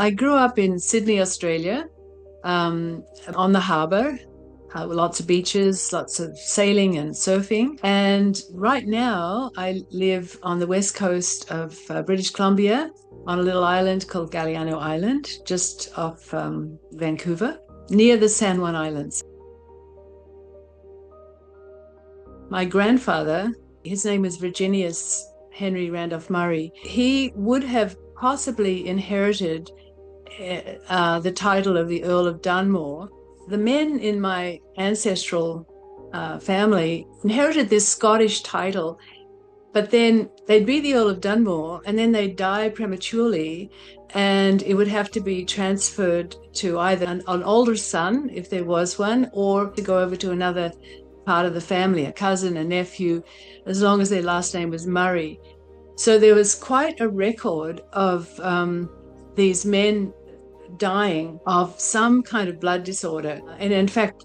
I grew up in Sydney, Australia, on the harbour. Lots of beaches, lots of sailing and surfing. And right now I live on the west coast of British Columbia on a little island called Galiano Island, just off Vancouver, near the San Juan Islands. My grandfather, his name is Virginius Henry Randolph Murray. He would have possibly inherited the title of the Earl of Dunmore. The men in my ancestral family inherited this Scottish title, but then they'd be the Earl of Dunmore and then they'd die prematurely, and it would have to be transferred to either an older son, if there was one, or to go over to another part of the family, a cousin, a nephew, as long as their last name was Murray. So there was quite a record of these men dying of some kind of blood disorder. And in fact,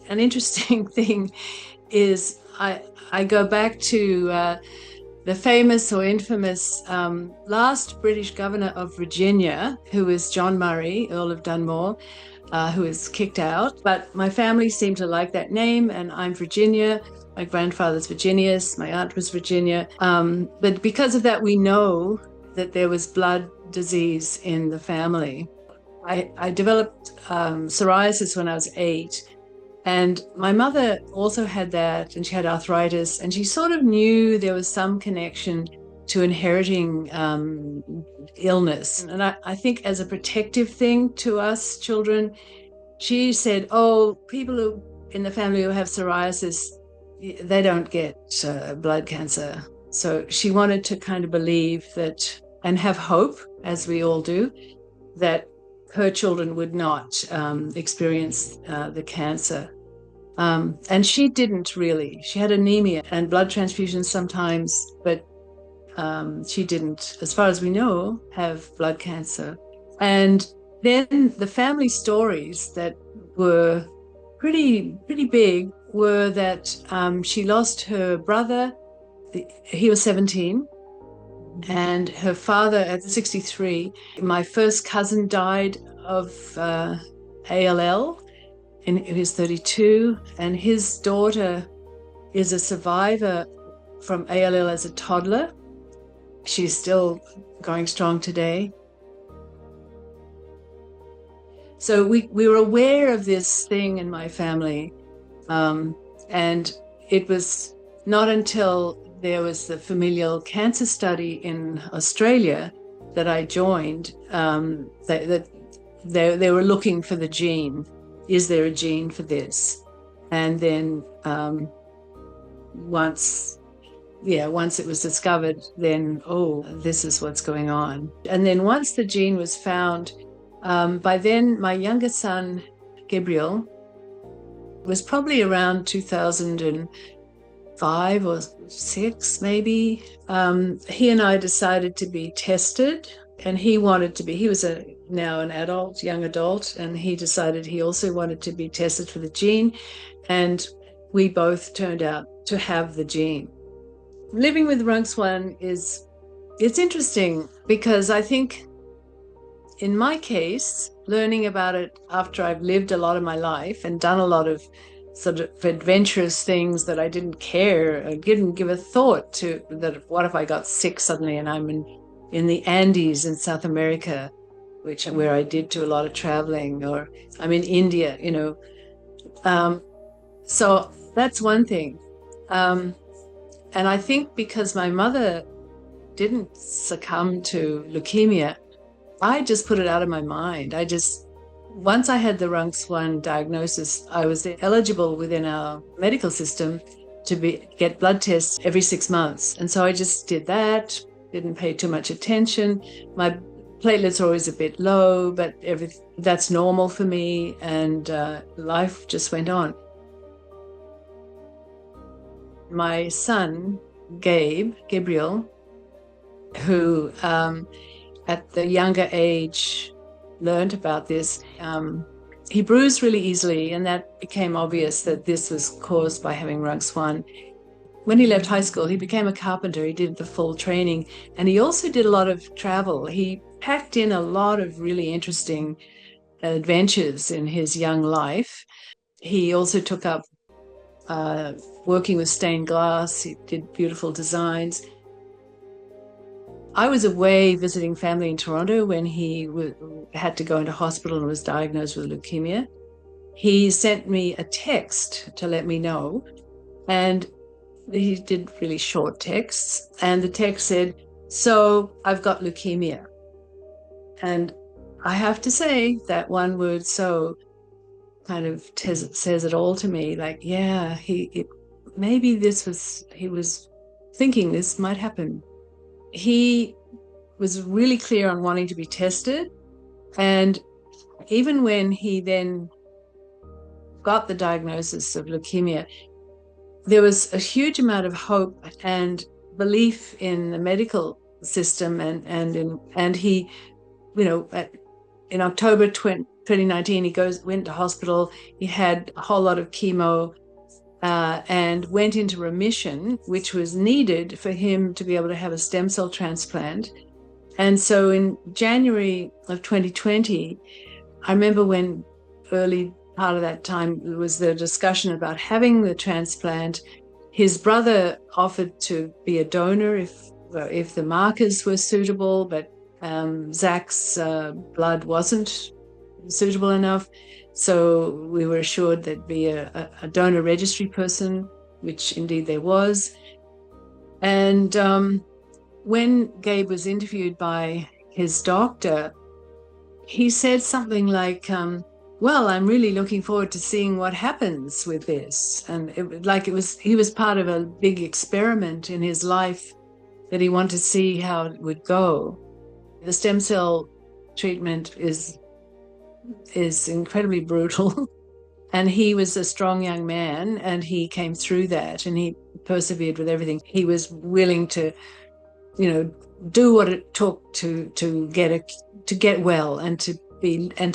an interesting thing is I go back to the famous or infamous last British governor of Virginia, who was John Murray, Earl of Dunmore, who was kicked out. But my family seemed to like that name, and I'm Virginia. My grandfather's Virginius, my aunt was Virginia. But because of that, we know that there was blood disease in the family. I developed psoriasis when I was 8, and my mother also had that, and she had arthritis, and she sort of knew there was some connection to inheriting illness. And I think as a protective thing to us children, she said, oh, people who in the family who have psoriasis, they don't get blood cancer. So she wanted to kind of believe that, and have hope, as we all do, that her children would not experience the cancer. And she didn't really. She had anemia and blood transfusions sometimes, but she didn't, as far as we know, have blood cancer. And then the family stories that were pretty big were that she lost her brother. He was 17. And her father at 63. My first cousin died of ALL, and he was 32. And his daughter is a survivor from ALL as a toddler. She's still going strong today. So we were aware of this thing in my family. And it was not until there was the familial cancer study in Australia that I joined, that they were looking for the gene. Is there a gene for this? And then once it was discovered, then, oh, this is what's going on. And then once the gene was found, by then my younger son, Gabriel, was probably around 2005 or 6 maybe. He and I decided to be tested, and he wanted to be, he was now an adult, young adult, and he decided he also wanted to be tested for the gene, and we both turned out to have the gene. Living with RUNX1 it's interesting because I think in my case, learning about it after I've lived a lot of my life and done a lot of sort of adventurous things that I didn't care, I didn't give a thought to, that what if I got sick suddenly and I'm in the Andes in South America, where I did do a lot of traveling, or I'm in India, so that's one thing. And I think because my mother didn't succumb to leukemia, I just put it out of my mind. Once I had the RUNX1 diagnosis, I was eligible within our medical system to get blood tests every 6 months. And so I just did that, didn't pay too much attention. My platelets are always a bit low, but that's normal for me, and life just went on. My son, Gabriel, who at the younger age learned about this, he bruised really easily, and that became obvious that this was caused by having RUNX1. when he left high school, he became a carpenter. He did the full training, and he also did a lot of travel. He packed in a lot of really interesting adventures in his young life. He also took up working with stained glass. He did beautiful designs. I was away visiting family in Toronto when he had to go into hospital and was diagnosed with leukemia. He sent me a text to let me know, and he did really short texts, and the text said, "So I've got leukemia." And I have to say that one word, "so," kind of says it all to me. Like, yeah, maybe he was thinking this might happen. He was really clear on wanting to be tested. And even when he then got the diagnosis of leukemia, there was a huge amount of hope and belief in the medical system. And he, in October 2019, he went to hospital. He had a whole lot of chemo and went into remission, which was needed for him to be able to have a stem cell transplant. And so in January of 2020, I remember when early part of that time there was the discussion about having the transplant. His brother offered to be a donor if the markers were suitable, but Zach's blood wasn't suitable enough. So we were assured there'd be a donor registry person, which indeed there was. And when Gabe was interviewed by his doctor, he said something like, well, I'm really looking forward to seeing what happens with this. And he was part of a big experiment in his life that he wanted to see how it would go. The stem cell treatment is incredibly brutal. And he was a strong young man, and he came through that, and he persevered with everything. He was willing to, do what it took to get well and to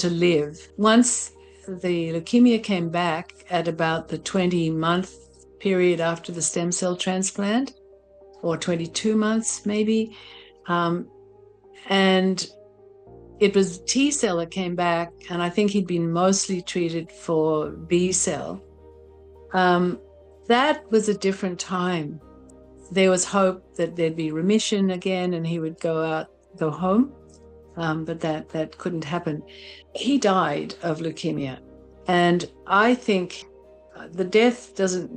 live. Once the leukemia came back at about the 20-month period after the stem cell transplant, or 22 months maybe, and it was T cell that came back, and I think he'd been mostly treated for B cell. That was a different time. There was hope that there'd be remission again and he would go home, but that couldn't happen. He died of leukemia, and I think the death doesn't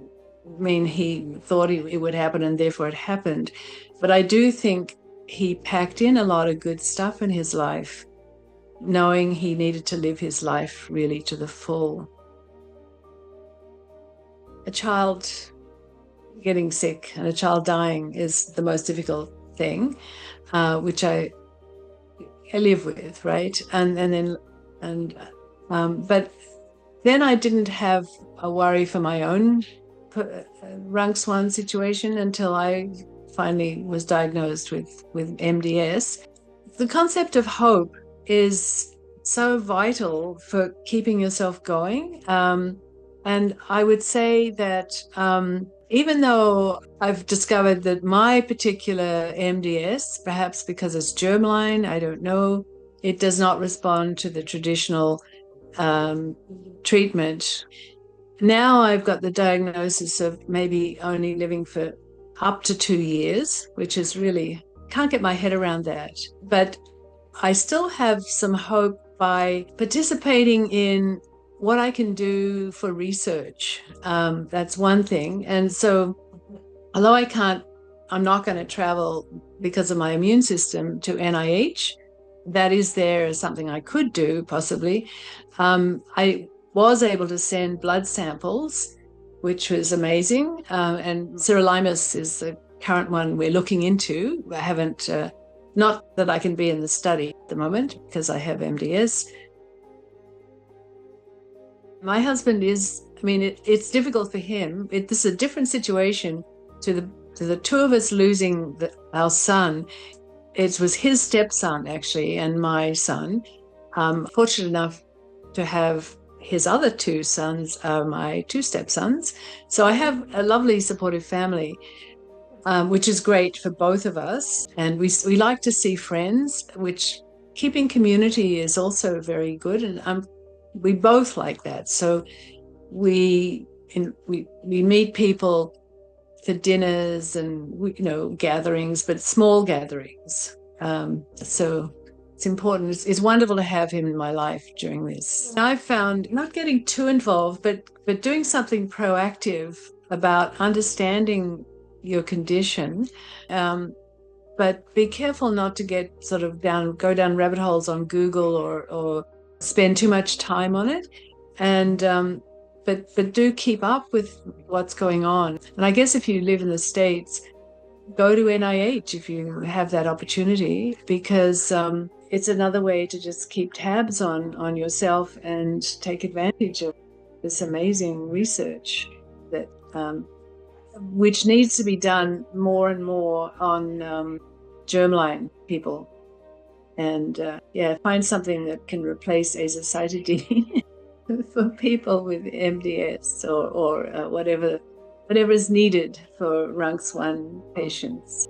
mean he thought it would happen and therefore it happened, but I do think he packed in a lot of good stuff in his life, knowing he needed to live his life really to the full. A child getting sick and a child dying is the most difficult thing, which I live with, right? But then I didn't have a worry for my own RUNX1 situation until I finally was diagnosed with MDS. The concept of hope is so vital for keeping yourself going. And I would say that even though I've discovered that my particular MDS, perhaps because it's germline, I don't know, it does not respond to the traditional treatment. Now I've got the diagnosis of maybe only living for up to 2 years, which is really, can't get my head around that. But I still have some hope by participating in what I can do for research. That's one thing. And so, although I'm not going to travel because of my immune system to NIH, that is there as something I could do possibly. I was able to send blood samples, which was amazing. And sirolimus is the current one we're looking into. I haven't, not that I can be in the study at the moment because I have MDS. My husband it's difficult for him. This is a different situation to the two of us losing our son. It was his stepson, actually, and my son. Fortunate enough to have his other two sons are my two stepsons. So I have a lovely supportive family, which is great for both of us. And we like to see friends, which keeping community is also very good. And we both like that. So we meet people for dinners and gatherings, but small gatherings. So it's important. It's wonderful to have him in my life during this. I've found not getting too involved, but doing something proactive about understanding your condition. But be careful not to get sort of go down rabbit holes on Google or spend too much time on it. And but do keep up with what's going on. And I guess if you live in the States, go to NIH if you have that opportunity, because it's another way to just keep tabs on yourself and take advantage of this amazing research that which needs to be done more and more on germline people. And find something that can replace azacitidine for people with MDS or whatever is needed for RUNX1 patients.